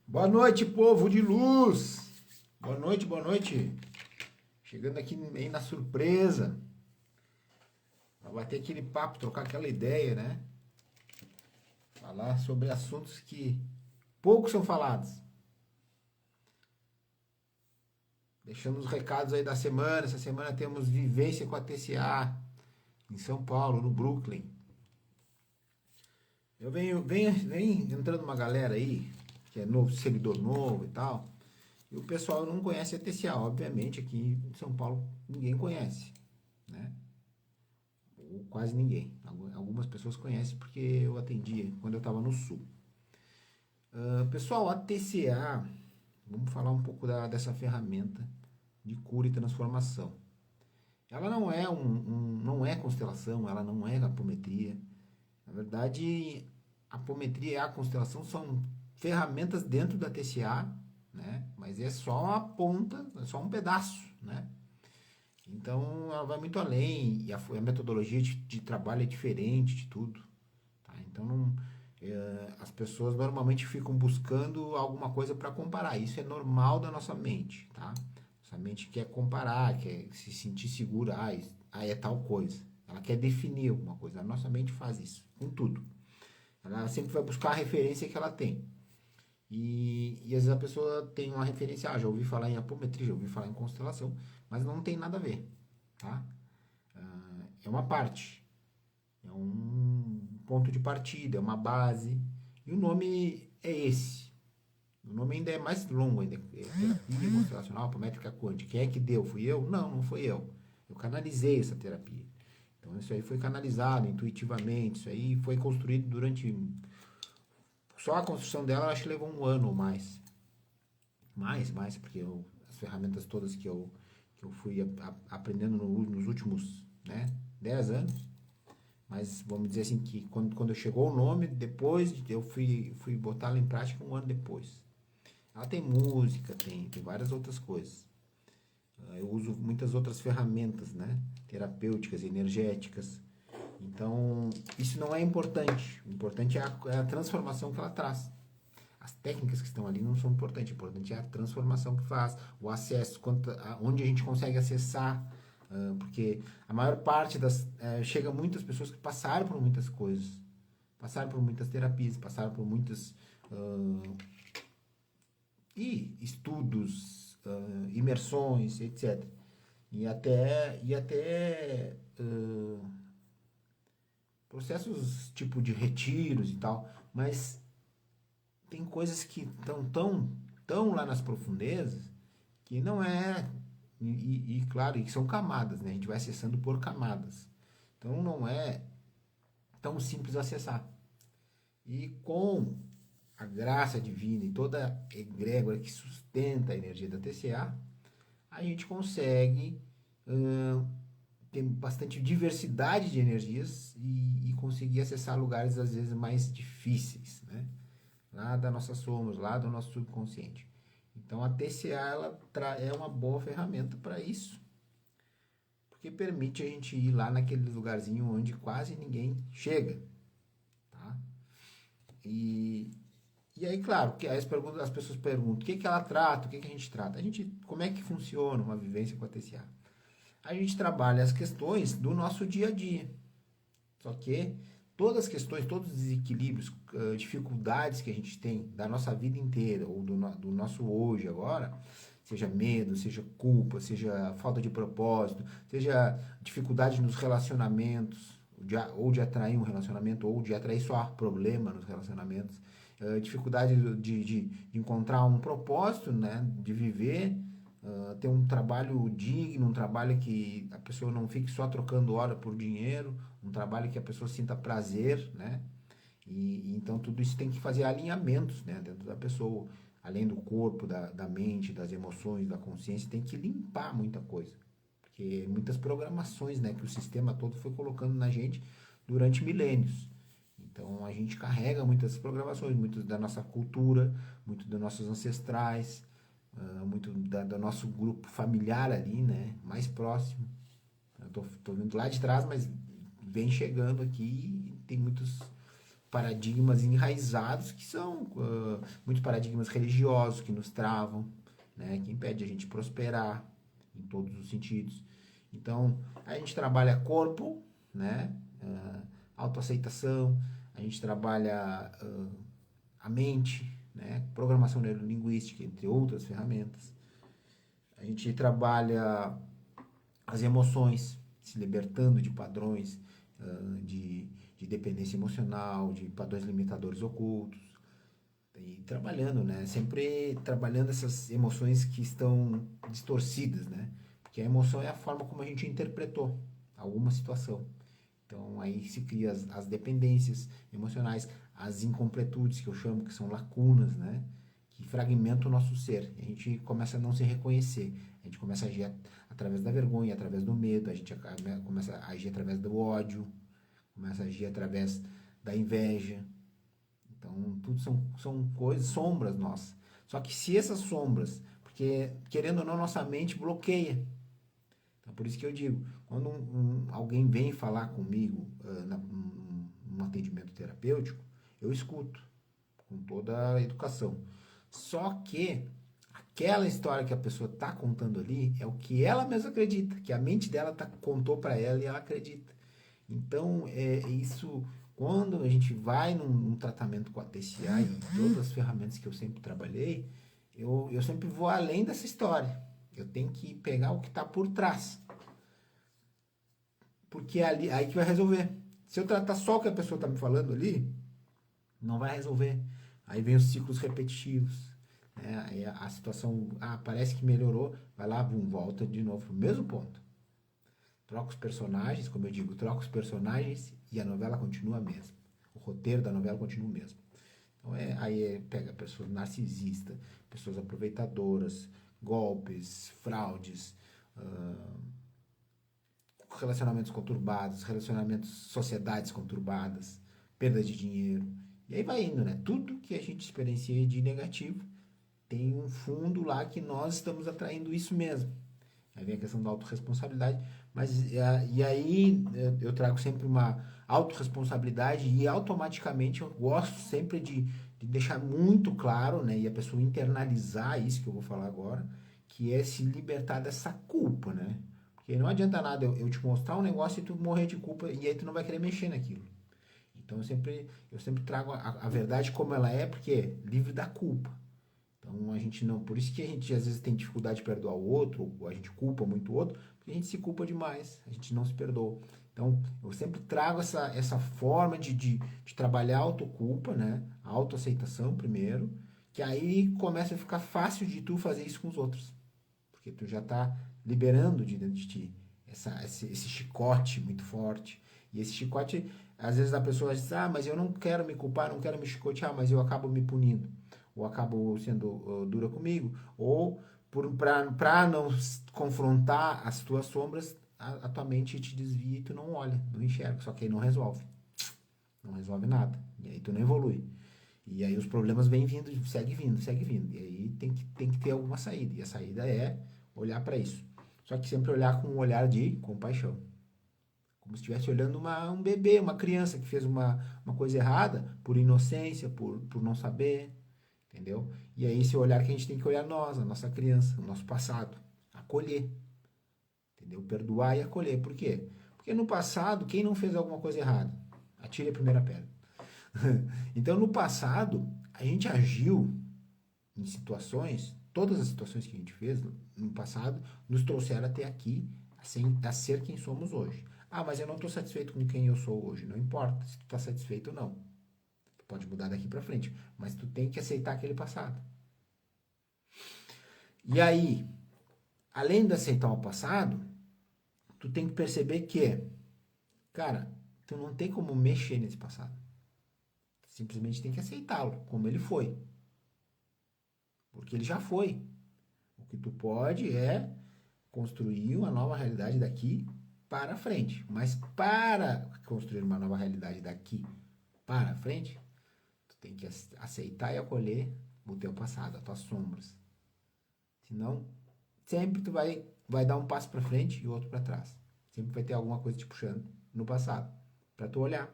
Boa noite, povo de luz! Boa noite, boa noite. Chegando aqui meio na surpresa, para bater aquele papo, trocar aquela ideia, né? Falar sobre assuntos que poucos são falados. Deixando os recados aí da semana. Essa semana temos vivência com a TCA em São Paulo, no Brooklyn. Eu venho entrando uma galera aí, que é novo, seguidor novo e tal. E o pessoal não conhece a TCA, obviamente, aqui em São Paulo ninguém conhece, né? Ou quase ninguém. Algumas pessoas conhecem porque eu atendia quando eu estava no Sul. Pessoal, a TCA, vamos falar um pouco dessa ferramenta de cura e transformação. Ela não é constelação, ela não é apometria. Na verdade, a apometria e a constelação são ferramentas dentro da TCA, né? Mas é só a ponta, é só um pedaço, né? Então ela vai muito além e a metodologia de trabalho é diferente de tudo. Tá? Então as pessoas normalmente ficam buscando alguma coisa para comparar. Isso é normal da nossa mente. Tá? Nossa mente quer comparar, quer se sentir segura. É tal coisa. Ela quer definir alguma coisa. A nossa mente faz isso com tudo. Ela sempre vai buscar a referência que ela tem. E às vezes a pessoa tem uma referência, já ouvi falar em apometria, já ouvi falar em constelação, mas não tem nada a ver, tá? É uma parte, é um ponto de partida, é uma base, e o nome é esse. O nome ainda é mais longo, ainda é terapia constelacional apométrica quântica. Quem é que deu? Fui eu? Não, não fui eu. Eu canalizei essa terapia. Então isso aí foi canalizado intuitivamente, isso aí foi construído durante. Só a construção dela eu acho que levou um ano ou mais. Mais, porque as ferramentas todas que eu fui aprendendo nos últimos, né, 10 anos, mas vamos dizer assim que quando chegou o nome, depois eu fui botá-la em prática um ano depois. Ela tem música, tem várias outras coisas. Eu uso muitas outras ferramentas, né, terapêuticas, energéticas. Então, isso não é importante. O importante é a transformação que ela traz. As técnicas que estão ali não são importantes. O importante é a transformação que faz, o acesso, onde a gente consegue acessar. Porque a maior parte chega muitas pessoas que passaram por muitas coisas. Passaram por muitas terapias, passaram por muitas estudos, imersões, etc. E até processos tipo de retiros e tal. Mas tem coisas que estão tão lá nas profundezas que não é. Claro, e são camadas, né? A gente vai acessando por camadas. Então não é tão simples acessar. E com a graça divina e toda a egrégora que sustenta a energia da TCA, a gente consegue ter bastante diversidade de energias e conseguir acessar lugares às vezes mais difíceis, né? Lá da nossa somos, lá do nosso subconsciente. Então a TCA é uma boa ferramenta para isso, porque permite a gente ir lá naquele lugarzinho onde quase ninguém chega, tá? E, e aí, claro, que as pessoas perguntam, o que que ela trata, o que que a gente trata? Como é que funciona uma vivência com a TCA? A gente trabalha as questões do nosso dia a dia. Só que todas as questões, todos os desequilíbrios, dificuldades que a gente tem da nossa vida inteira, ou do nosso hoje agora, seja medo, seja culpa, seja falta de propósito, seja dificuldade nos relacionamentos, ou de atrair um relacionamento, ou de atrair só problema nos relacionamentos, dificuldade de encontrar um propósito, né, de viver, ter um trabalho digno, um trabalho que a pessoa não fique só trocando hora por dinheiro, um trabalho que a pessoa sinta prazer, né? Então tudo isso tem que fazer alinhamentos, né, dentro da pessoa, além do corpo, da mente, das emoções, da consciência, tem que limpar muita coisa, porque muitas programações, né, que o sistema todo foi colocando na gente durante milênios. Então a gente carrega muitas programações, muito da nossa cultura, muito dos nossos ancestrais, muito do nosso grupo familiar ali, né, mais próximo. Eu tô vindo lá de trás, mas vem chegando aqui e tem paradigmas enraizados, que são muitos paradigmas religiosos que nos travam, né, que impede a gente prosperar em todos os sentidos. Então, a gente trabalha corpo, né, autoaceitação, a gente trabalha a mente, né, programação neurolinguística, entre outras ferramentas. A gente trabalha as emoções, se libertando de padrões de dependência emocional, de padrões limitadores ocultos. E trabalhando, né? Sempre trabalhando essas emoções que estão distorcidas, né? Porque a emoção é a forma como a gente interpretou alguma situação. Então aí se cria as dependências emocionais, as incompletudes, que eu chamo, que são lacunas, né? Que fragmentam o nosso ser. A gente começa a não se reconhecer. A gente começa a agir através da vergonha, através do medo, a gente começa a agir através do ódio, começa a agir através da inveja. Então, tudo são coisas, sombras nossas. Só que se essas sombras, porque querendo ou não, nossa mente bloqueia. Então, por isso que eu digo, quando alguém vem falar comigo num atendimento terapêutico, eu escuto com toda a educação. Só que aquela história que a pessoa está contando ali é o que ela mesma acredita, que a mente dela contou para ela e ela acredita. Então, isso, quando a gente vai num tratamento com a TCA e todas as ferramentas que eu sempre trabalhei, eu sempre vou além dessa história. Eu tenho que pegar o que está por trás. Porque é aí que vai resolver. Se eu tratar só o que a pessoa está me falando ali, não vai resolver. Aí vem os ciclos repetitivos. Né? Aí a situação, parece que melhorou, vai lá, volta de novo pro mesmo ponto. Troca os personagens, como eu digo, troca os personagens e a novela continua a mesma. O roteiro da novela continua o mesmo. Então pega pessoas narcisistas, pessoas aproveitadoras, golpes, fraudes, relacionamentos conturbados, sociedades conturbadas, perda de dinheiro. E aí vai indo, né? Tudo que a gente experiencia de negativo tem um fundo lá que nós estamos atraindo isso mesmo. Aí vem a questão da autorresponsabilidade, mas e aí eu trago sempre uma autorresponsabilidade e automaticamente eu gosto sempre de deixar muito claro, né, e a pessoa internalizar isso que eu vou falar agora, que é se libertar dessa culpa, né? Porque não adianta nada eu te mostrar um negócio e tu morrer de culpa e aí tu não vai querer mexer naquilo. Então eu sempre trago a verdade como ela é, porque é livre da culpa. Então a gente não, por isso que a gente às vezes tem dificuldade de perdoar o outro, ou a gente culpa muito o outro, porque a gente se culpa demais, a gente não se perdoa. Então eu sempre trago essa forma de trabalhar a autoculpa, né? A autoaceitação primeiro, que aí começa a ficar fácil de tu fazer isso com os outros. Porque tu já está liberando de dentro de ti esse chicote muito forte. E esse chicote, às vezes a pessoa diz, mas eu não quero me culpar, não quero me chicotear, mas eu acabo me punindo. Ou acabo sendo dura comigo. Ou para não confrontar as tuas sombras, a tua mente te desvia e tu não olha, não enxerga. Só que aí não resolve. Não resolve nada. E aí tu não evolui. E aí os problemas vêm vindo, segue vindo, segue vindo. E aí tem que ter alguma saída. E a saída é olhar para isso. Só que sempre olhar com um olhar de compaixão. Como se estivesse olhando um bebê, uma criança que fez uma coisa errada por inocência, por não saber, entendeu? E é esse olhar que a gente tem que olhar nós, a nossa criança, o nosso passado. Acolher, entendeu? Perdoar e acolher. Por quê? Porque no passado, quem não fez alguma coisa errada? Atire a primeira pedra. Então, no passado, a gente agiu em situações, todas as situações que a gente fez no passado, nos trouxeram até aqui a ser quem somos hoje. Mas eu não estou satisfeito com quem eu sou hoje. Não importa se tu está satisfeito ou não. Tu pode mudar daqui para frente, mas tu tem que aceitar aquele passado. E aí, além de aceitar o passado, tu tem que perceber que, cara, tu não tem como mexer nesse passado. Simplesmente tem que aceitá-lo, como ele foi. Porque ele já foi. O que tu pode é construir uma nova realidade daqui para frente. Mas para construir uma nova realidade daqui para frente, tu tem que aceitar e acolher o teu passado, as tuas sombras. Senão, sempre tu vai dar um passo para frente e outro para trás. Sempre vai ter alguma coisa te puxando no passado, para tu olhar.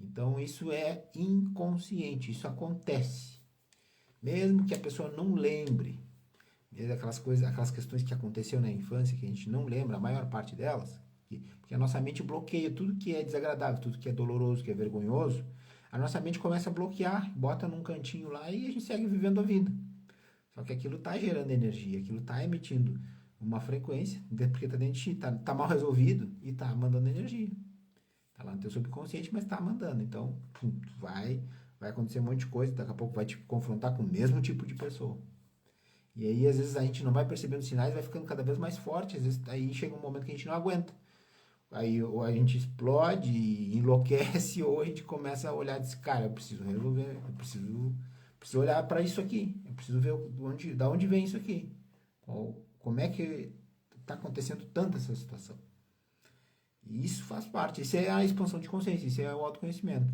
Então, isso é inconsciente, isso acontece. Mesmo que a pessoa não lembre, mesmo aquelas coisas, aquelas questões que aconteceram na infância, que a gente não lembra, a maior parte delas, porque a nossa mente bloqueia tudo que é desagradável, tudo que é doloroso, que é vergonhoso, a nossa mente começa a bloquear, bota num cantinho lá e a gente segue vivendo a vida. Só que aquilo está gerando energia, aquilo está emitindo uma frequência, porque está dentro de ti, está mal resolvido e está mandando energia. Está lá no teu subconsciente, mas está mandando. Então, vai acontecer um monte de coisa, daqui a pouco vai te confrontar com o mesmo tipo de pessoa. E aí, às vezes, a gente não vai percebendo os sinais, vai ficando cada vez mais forte. Às vezes, aí chega um momento que a gente não aguenta. Aí, ou a gente explode, enlouquece, ou a gente começa a olhar e diz, cara, eu preciso resolver, eu preciso olhar para isso aqui. Eu preciso ver da onde vem isso aqui. Como é que está acontecendo tanto essa situação. E isso faz parte, isso é a expansão de consciência, isso é o autoconhecimento.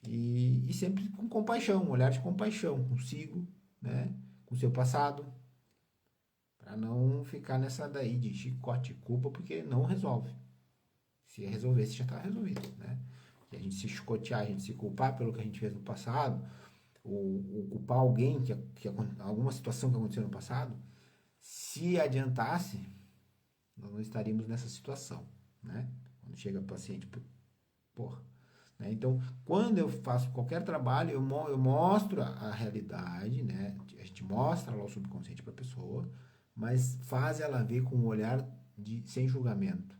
E sempre com compaixão, um olhar de compaixão consigo, né? Com o seu passado, para não ficar nessa daí de chicote, culpa, porque não resolve. Se resolvesse, já está resolvido, né? E a gente se chicotear, a gente se culpar pelo que a gente fez no passado, ou culpar alguém, alguma situação que aconteceu no passado, se adiantasse, nós não estaríamos nessa situação, né? Quando chega o paciente, porra. Né? Então, quando eu faço qualquer trabalho, eu mostro a realidade, né? A gente mostra lá o subconsciente para a pessoa, mas faz ela ver com um olhar sem julgamento.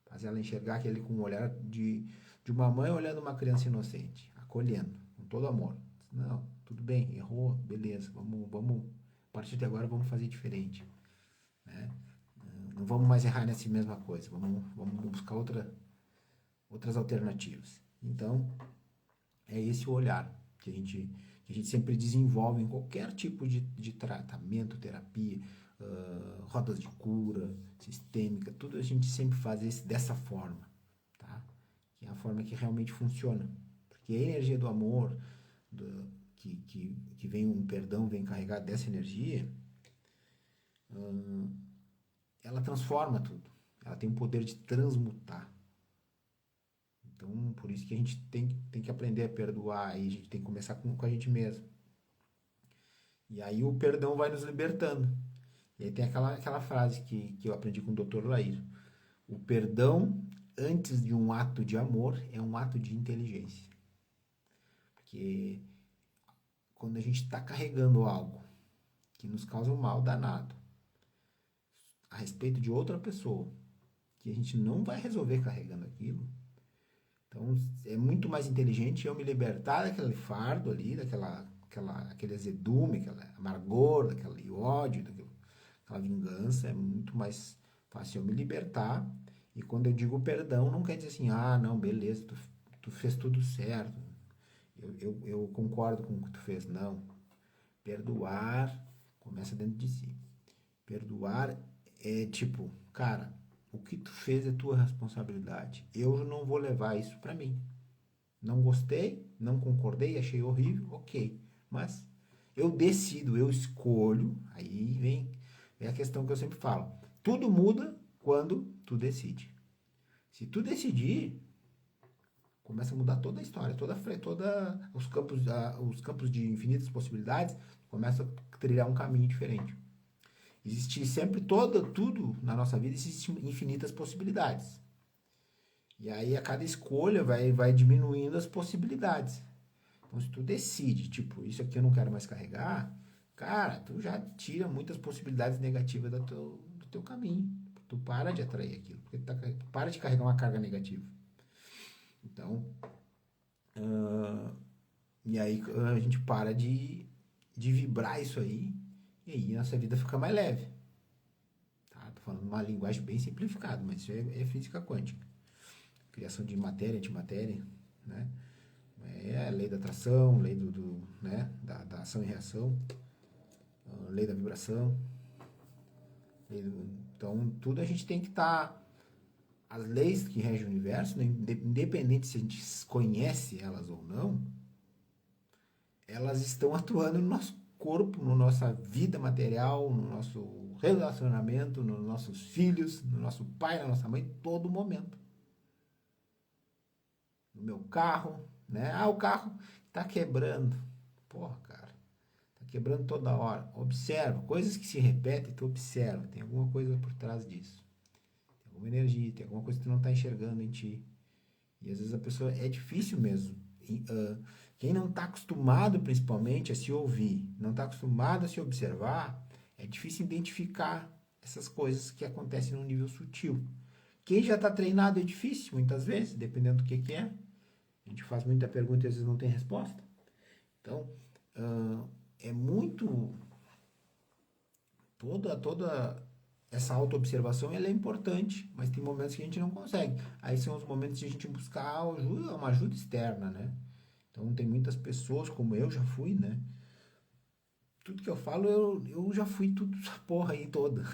Faz ela enxergar aquele com um olhar de uma mãe olhando uma criança inocente, acolhendo, com todo amor. Não, tudo bem, errou, beleza, vamos, a partir de agora vamos fazer diferente. Né? Não vamos mais errar nessa mesma coisa, vamos buscar outras alternativas. Então, é esse o olhar que a gente sempre desenvolve em qualquer tipo de tratamento, terapia, rodas de cura, sistêmica, tudo a gente sempre faz dessa forma, tá? Que é a forma que realmente funciona. Porque a energia do amor, que vem um perdão, vem carregado dessa energia, ela transforma tudo. Ela tem o poder de transmutar. Então, por isso que a gente tem que aprender a perdoar, e a gente tem que começar com a gente mesmo. E aí o perdão vai nos libertando. E aí tem aquela frase que eu aprendi com o Dr. Lair. O perdão, antes de um ato de amor, é um ato de inteligência. Porque quando a gente está carregando algo que nos causa um mal danado a respeito de outra pessoa, que a gente não vai resolver carregando aquilo, então é muito mais inteligente eu me libertar daquele fardo ali, aquele azedume, aquele amargor, daquele ódio, aquela vingança. É muito mais fácil eu me libertar. E quando eu digo perdão, não quer dizer assim, não, beleza, tu fez tudo certo, eu concordo com o que tu fez. Não. Perdoar começa dentro de si. Perdoar é tipo, cara, o que tu fez é tua responsabilidade. Eu não vou levar isso pra mim. Não gostei, não concordei, achei horrível, ok. Mas eu decido, eu escolho. Aí vem a questão que eu sempre falo. Tudo muda quando tu decide. Se tu decidir, começa a mudar toda a história, toda os campos de infinitas possibilidades, começa a trilhar um caminho diferente. Existe sempre tudo na nossa vida, existem infinitas possibilidades. E aí a cada escolha vai diminuindo as possibilidades. Então se tu decide, tipo, isso aqui eu não quero mais carregar, cara, tu já tira muitas possibilidades negativas do teu caminho. Tu para de atrair aquilo, porque tu para de carregar uma carga negativa. Então, e aí a gente para de vibrar isso aí, e aí a nossa vida fica mais leve. Tá? Tô falando uma linguagem bem simplificada, mas isso é física quântica. Criação de matéria, antimatéria, né? É a lei da atração, lei né? da ação e reação, lei da vibração. Então, tudo a gente tem que estar... As leis que regem o universo, né? Independente se a gente conhece elas ou não, elas estão atuando no nosso corpo, na nossa vida material, no nosso relacionamento, nos nossos filhos, no nosso pai, na nossa mãe, todo momento. no meu carro, né? Ah, o carro tá quebrando. Porra, cara, tá quebrando toda hora. Observa, coisas que se repetem, tu observa, tem alguma coisa por trás disso. Tem alguma energia, tem alguma coisa que tu não tá enxergando em ti. E às vezes a pessoa, é difícil mesmo. Quem não está acostumado, principalmente, a se ouvir, não está acostumado a se observar, é difícil identificar essas coisas que acontecem no nível sutil. Quem já está treinado é difícil, muitas vezes, dependendo do que é. A gente faz muita pergunta e às vezes não tem resposta. Então, é muito. Toda essa autoobservação ela é importante, mas tem momentos que a gente não consegue. Aí são os momentos de a gente buscar ajuda, uma ajuda externa, né? Então tem muitas pessoas, como eu já fui, né? Tudo que eu falo, eu já fui tudo essa porra aí toda.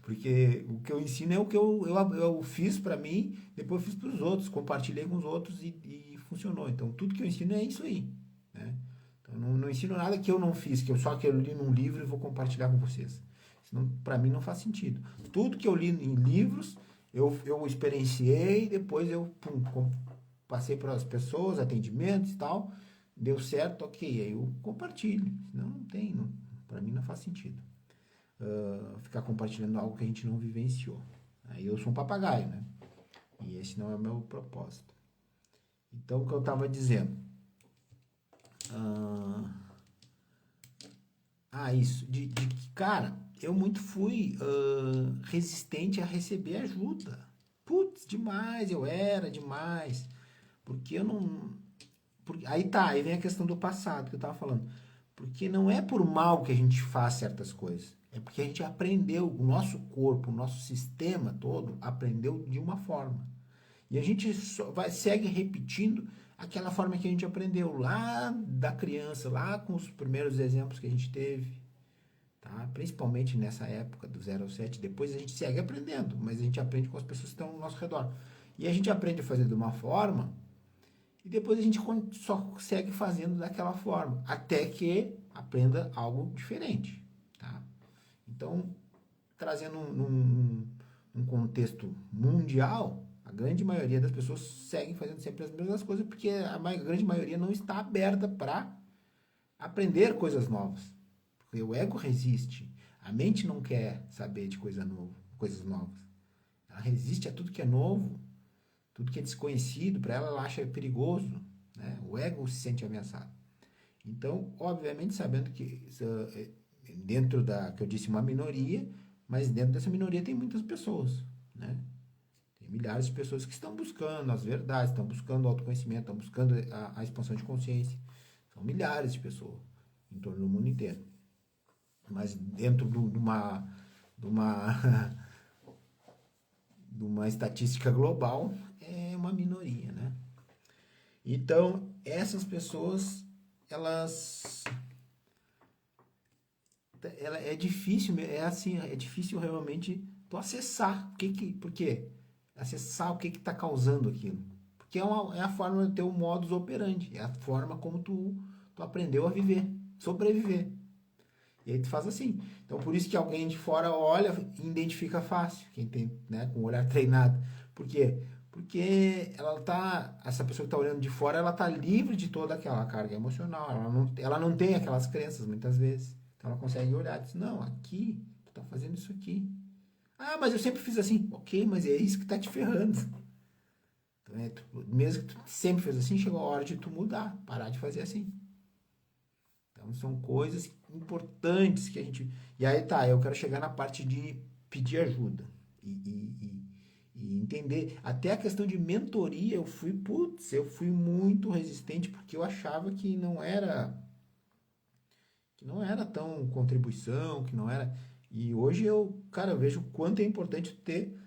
Porque o que eu ensino é o que eu fiz pra mim, depois eu fiz pros outros, compartilhei com os outros e funcionou. Então tudo que eu ensino é isso aí, né? Então não ensino nada que eu não fiz, que eu só que eu li num livro e vou compartilhar com vocês. Senão, pra mim não faz sentido. Tudo que eu li em livros, eu experienciei, depois eu passei para as pessoas, atendimentos e tal, deu certo, ok, aí eu compartilho. Senão não tem, não, para mim não faz sentido. Ficar compartilhando algo que a gente não vivenciou. Aí eu sou um papagaio, né? E esse não é o meu propósito. Então, o que eu estava dizendo? Isso. De que, cara, eu muito fui resistente a receber ajuda. Putz, demais, eu era demais. Porque eu não. Aí tá, aí vem a questão do passado que eu tava falando. Porque não é por mal que a gente faz certas coisas. É porque a gente aprendeu, o nosso corpo, o nosso sistema todo aprendeu de uma forma. E a gente segue repetindo aquela forma que a gente aprendeu lá da criança, lá com os primeiros exemplos que a gente teve. Tá? Principalmente nessa época do 0 ao 7. Depois a gente segue aprendendo, mas a gente aprende com as pessoas que estão ao nosso redor. E a gente aprende a fazer de uma forma e depois a gente só segue fazendo daquela forma, até que aprenda algo diferente. Tá? Então, trazendo um contexto mundial, a grande maioria das pessoas seguem fazendo sempre as mesmas coisas, porque a grande maioria não está aberta para aprender coisas novas. Porque o ego resiste. A mente não quer saber de coisas novas. Ela resiste a tudo que é novo, tudo que é desconhecido, para ela, ela acha perigoso. Né? O ego se sente ameaçado. Então, obviamente, sabendo que dentro da, que eu disse, uma minoria, mas dentro dessa minoria tem muitas pessoas. Né? Tem milhares de pessoas que estão buscando as verdades, estão buscando o autoconhecimento, estão buscando a expansão de consciência. São milhares de pessoas em torno do mundo inteiro. Mas dentro de uma de uma estatística global, é uma minoria, né? Então, essas pessoas, ela é difícil, é assim, é difícil realmente tu acessar. Por quê? Acessar o que está causando aquilo. Porque é a forma do teu modus operandi, é a forma como tu aprendeu a viver, sobreviver. E aí tu faz assim. Então por isso que alguém de fora olha e identifica fácil, quem tem, né, com o olhar treinado. Por quê? Porque essa pessoa que está olhando de fora, ela está livre de toda aquela carga emocional. Ela não tem aquelas crenças muitas vezes. Então ela consegue olhar e diz, não, aqui, tu tá fazendo isso aqui. Ah, mas eu sempre fiz assim. Ok, mas é isso que tá te ferrando. Então, mesmo que tu sempre fez assim, chegou a hora de tu mudar, parar de fazer assim. Então são coisas importantes que a gente. E aí tá, eu quero chegar na parte de pedir ajuda. E entender. Até a questão de mentoria, eu fui muito resistente porque eu achava que não era tão contribuição, que não era. E hoje eu vejo o quanto é importante ter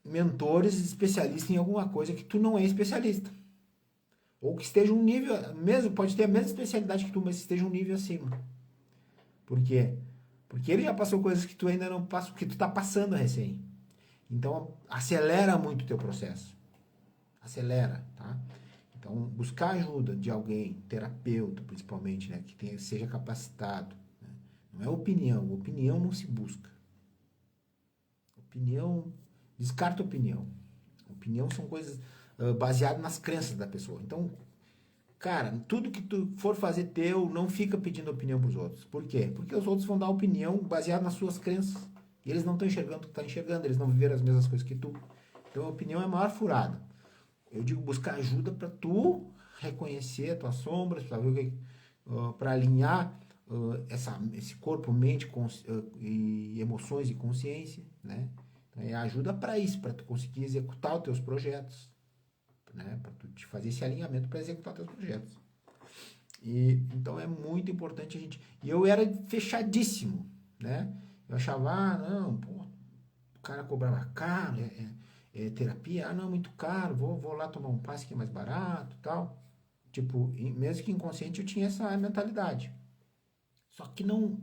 mentores especialistas em alguma coisa que tu não é especialista. Ou que esteja um nível, mesmo, pode ter a mesma especialidade que tu, mas esteja um nível acima. Por quê? Porque ele já passou coisas que tu ainda não passou, que tu tá passando recém. Então, acelera muito o teu processo. Acelera, tá? Então, buscar ajuda de alguém, terapeuta principalmente, né, que seja capacitado. Né? Não é opinião. Opinião não se busca. Opinião, descarta opinião. Opinião são coisas baseado nas crenças da pessoa. Então, cara, tudo que tu for fazer teu, não fica pedindo opinião pros outros. Por quê? Porque os outros vão dar opinião baseada nas suas crenças. E eles não estão enxergando o que tu tá enxergando, eles não viveram as mesmas coisas que tu. Então a opinião é a maior furada. Eu digo buscar ajuda para tu reconhecer as tuas sombras, para ver o que, para alinhar esse corpo, mente e emoções e consciência, né? Então, é ajuda para isso, para tu conseguir executar os teus projetos, né? Para tu te fazer esse alinhamento para executar os teus projetos. E então é muito importante a gente. E eu era fechadíssimo, né? Eu achava, não, pô, o cara cobrava caro, terapia, não, é muito caro, vou lá tomar um passe que é mais barato, tal. Tipo, mesmo que inconsciente eu tinha essa mentalidade. Só que não,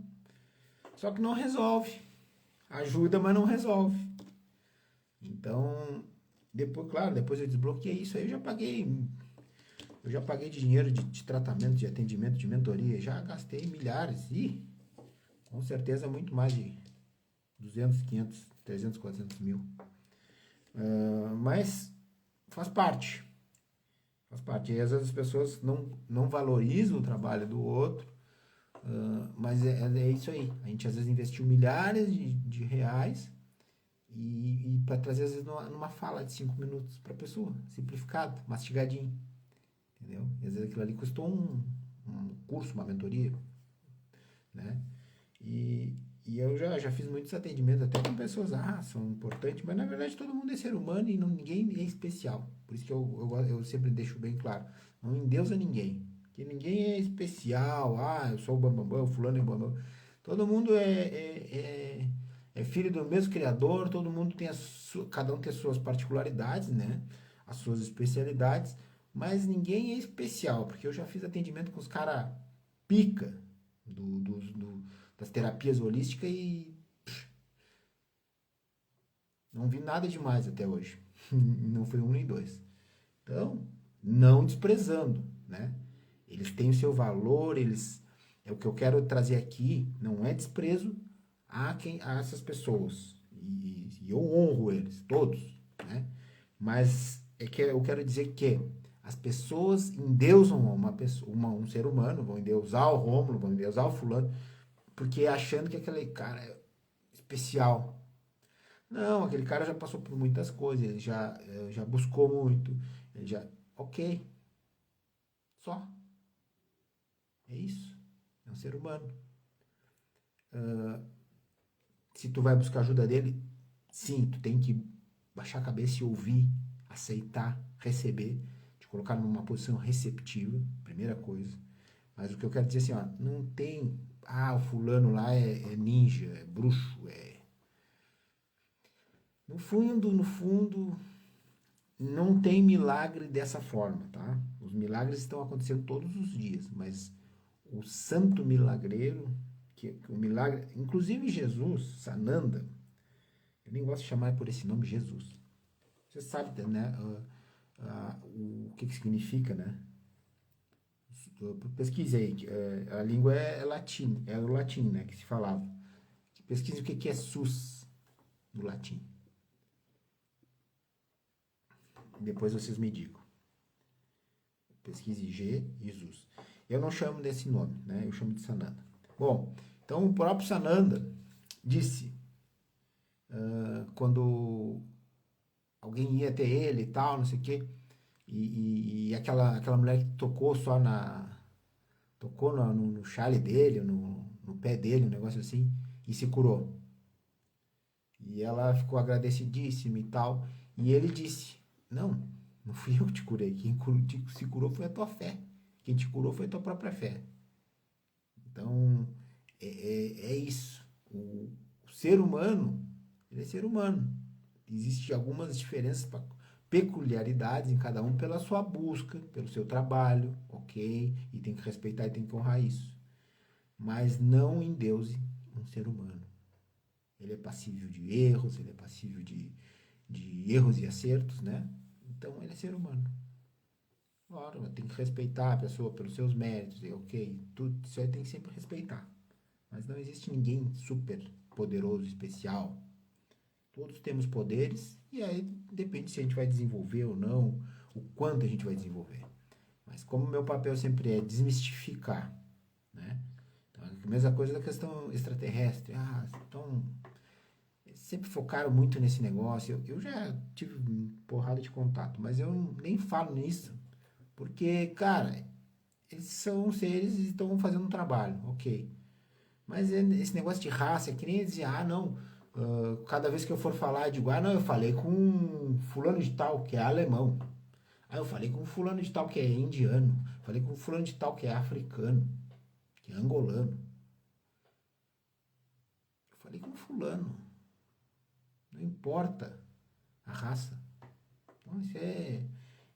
só que não resolve. Ajuda, mas não resolve. Então, depois, claro, depois eu desbloqueei isso aí, eu já paguei de dinheiro de tratamento, de atendimento, de mentoria, já gastei milhares e com certeza muito mais de 200, 500, 300, 400 mil. Mas faz parte. Faz parte. E às vezes as pessoas não valorizam o trabalho do outro, mas é isso aí. A gente às vezes investiu milhares de reais e para trazer às vezes numa fala de 5 minutos para a pessoa, simplificado, mastigadinho. Entendeu? E às vezes aquilo ali custou um curso, uma mentoria, né? E eu já fiz muitos atendimentos até com pessoas, são importantes, mas na verdade todo mundo é ser humano e ninguém é especial. Por isso que eu sempre deixo bem claro, não endeusa ninguém, que ninguém é especial, eu sou o bambambam, o fulano é o bambam. Todo mundo é filho do mesmo Criador, todo mundo tem cada um tem as suas particularidades, né? As suas especialidades, mas ninguém é especial, porque eu já fiz atendimento com os caras pica das terapias holísticas e não vi nada demais até hoje. Não foi um nem dois. Então, não desprezando, né? Eles têm o seu valor, é o que eu quero trazer aqui, não é desprezo a essas pessoas. E eu honro eles, todos, né? Mas é que eu quero dizer que as pessoas endeusam um ser humano, vão endeusar o Rômulo, vão endeusar o fulano, porque achando que aquele cara é especial. Não, aquele cara já passou por muitas coisas, ele já buscou muito, ele já. Ok, só. É isso. É um ser humano. Se tu vai buscar ajuda dele, sim, tu tem que baixar a cabeça e ouvir, aceitar, receber, te colocar numa posição receptiva, primeira coisa. Mas o que eu quero dizer assim, ó, não tem. O fulano lá é ninja, é bruxo, é. No fundo, não tem milagre dessa forma, tá? Os milagres estão acontecendo todos os dias, mas o santo milagreiro, que o milagre, inclusive Jesus, Sananda, eu nem gosto de chamar por esse nome Jesus. Você sabe, né, o que significa, né? Pesquise aí, a língua é latim, é o latim, né, que se falava. Pesquise o que é SUS no latim. Depois vocês me digam. Pesquise Jesus. Eu não chamo desse nome, né? Eu chamo de Sananda. Bom, então o próprio Sananda disse, quando alguém ia até ele e tal, não sei o quê, e aquela mulher que tocou só tocou no chale dele, no pé dele, um negócio assim, e se curou. E ela ficou agradecidíssima e tal. E ele disse, não fui eu que te curei, quem se curou foi a tua fé. Quem te curou foi a tua própria fé. Então, é isso. O ser humano, ele é ser humano. Existem algumas diferenças, peculiaridades em cada um pela sua busca, pelo seu trabalho, ok? E tem que respeitar e tem que honrar isso. Mas não endeuse um ser humano. Ele é passível de erros, ele é passível de erros e acertos, né? Então, ele é ser humano. Claro, tem que respeitar a pessoa pelos seus méritos, ok? Tudo isso aí tem que sempre respeitar. Mas não existe ninguém super poderoso, especial. Todos temos poderes e aí depende se a gente vai desenvolver ou não, o quanto a gente vai desenvolver. Mas como o meu papel sempre é desmistificar, né? Então, a mesma coisa da questão extraterrestre. Então, sempre focaram muito nesse negócio. Eu já tive porrada de contato, mas eu nem falo nisso, porque, cara, eles são seres e estão fazendo um trabalho, ok. Mas esse negócio de raça, é que nem dizer, não, cada vez que eu for falar, eu digo, não, eu falei com fulano de tal, que é alemão. Eu falei com fulano de tal, que é indiano. Falei com fulano de tal, que é africano, que é angolano. Eu falei com fulano. Não importa a raça. Então,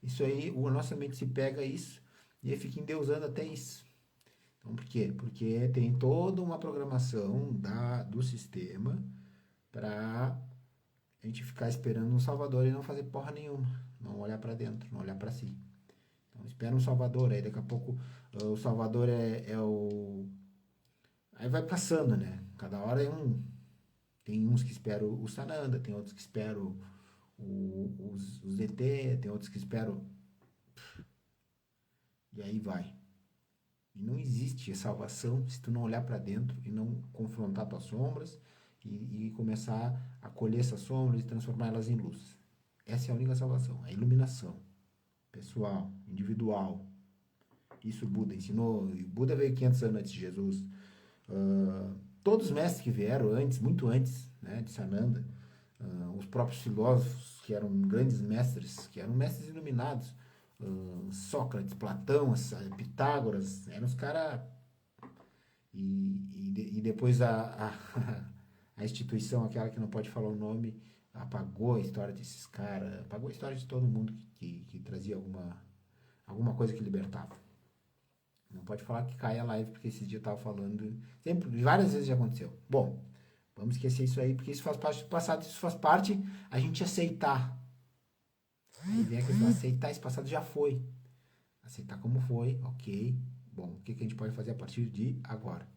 isso aí, a nossa mente se pega isso e aí fica endeusando até isso. Então, por quê? Porque tem toda uma programação do sistema para a gente ficar esperando um salvador e não fazer porra nenhuma. Não olhar para dentro, não olhar para si. Então, espera um salvador, aí daqui a pouco o salvador é o... Aí vai passando, né? Cada hora é um. Tem uns que esperam o Sananda, tem outros que esperam os DT, tem outros que esperam... E aí vai. E não existe salvação se tu não olhar para dentro e não confrontar tuas sombras e começar a colher essas sombras e transformá-las em luz. Essa é a única salvação, a iluminação pessoal, individual. Isso o Buda ensinou. Buda veio 500 anos antes de Jesus. Todos os mestres que vieram antes, muito antes, né, de Sananda, os próprios filósofos que eram grandes mestres, que eram mestres iluminados, Sócrates, Platão, Pitágoras, eram os caras. E depois a instituição, aquela que não pode falar o nome, apagou a história desses caras, apagou a história de todo mundo que trazia alguma coisa que libertava. Não pode falar que cai a live, porque esses dias eu tava falando, sempre, várias vezes já aconteceu. Bom, vamos esquecer isso aí, porque isso faz parte do passado, isso faz parte a gente aceitar. Aí vem a questão, aceitar esse passado já foi. Aceitar como foi, ok. Bom, o que a gente pode fazer a partir de agora?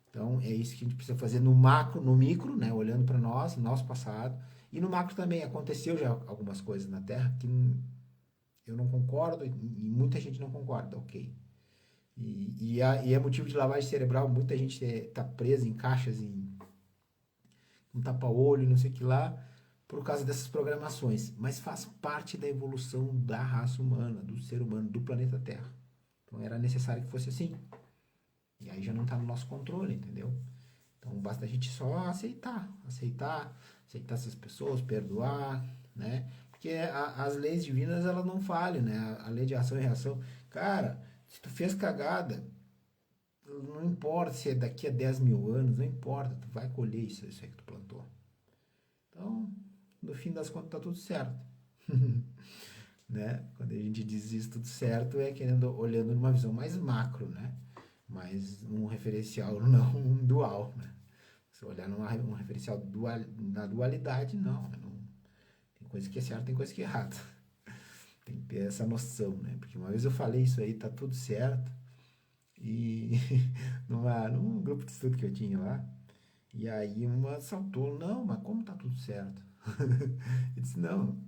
Então, é isso que a gente precisa fazer no macro, no micro, né? Olhando para nós, nosso passado. E no macro também, aconteceu já algumas coisas na Terra que eu não concordo e muita gente não concorda, ok. E é motivo de lavagem cerebral, muita gente está presa em caixas, um tapa-olho, não sei o que lá, por causa dessas programações. Mas faz parte da evolução da raça humana, do ser humano, do planeta Terra. Então era necessário que fosse assim. E aí já não está no nosso controle, entendeu? Então basta a gente só aceitar essas pessoas, perdoar, né? Porque as leis divinas, elas não falham, né? A lei de ação e reação. Cara, se tu fez cagada, não importa se é daqui a 10 mil anos, não importa, tu vai colher isso aí que tu plantou. Então, no fim das contas, tá tudo certo. Né? Quando a gente diz isso tudo certo, é olhando numa visão mais macro, né? Mas um referencial não dual, né? Se olhar num referencial na dualidade, não. Tem coisa que é certa, tem coisa que é errada. Tem que ter essa noção, né? Porque uma vez eu falei isso aí, tá tudo certo. E num grupo de estudo que eu tinha lá, e aí uma saltou, não, mas como tá tudo certo? Eu disse, não,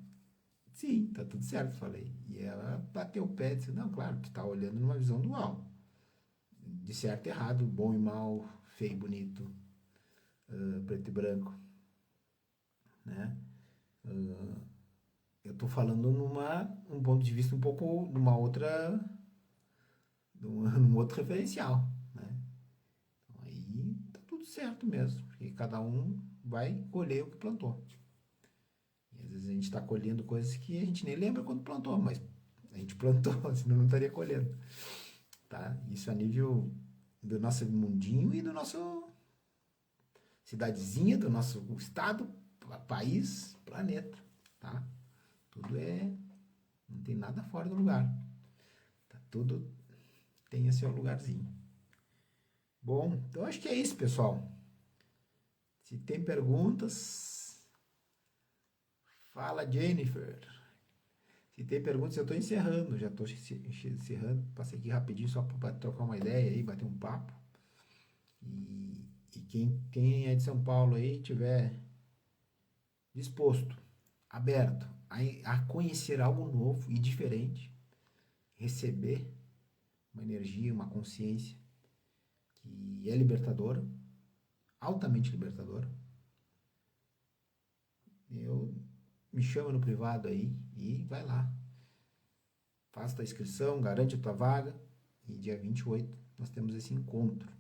sim, tá tudo certo, falei. E ela bateu o pé e disse, não, claro, tu tá olhando numa visão dual. De certo e errado, bom e mal, feio e bonito, preto e branco, né? Eu tô falando um ponto de vista um pouco, num outro referencial, né? Então, aí tá tudo certo mesmo, porque cada um vai colher o que plantou. E às vezes a gente está colhendo coisas que a gente nem lembra quando plantou, mas a gente plantou, senão não estaria colhendo, tá? Isso a nível do nosso mundinho e do nosso cidadezinha, do nosso estado, país, planeta, tá? Tudo não tem nada fora do lugar. Tá? Tudo tem o seu lugarzinho. Bom, então acho que é isso, pessoal. Se tem perguntas, fala, Jennifer. Se tem perguntas, eu estou encerrando. Já estou encerrando. Passei aqui rapidinho só para trocar uma ideia aí, bater um papo. E quem é de São Paulo aí tiver disposto, aberto a conhecer algo novo e diferente, receber uma energia, uma consciência que é libertadora, altamente libertadora. Me chama no privado aí e vai lá. Faça a tua inscrição, garante a tua vaga e dia 28 nós temos esse encontro,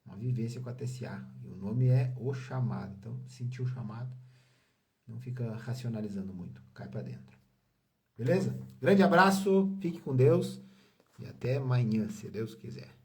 uma vivência com a TSA. E o nome é O Chamado. Então, sentiu o chamado, não fica racionalizando muito, cai para dentro. Beleza? Grande abraço, fique com Deus e até amanhã, se Deus quiser.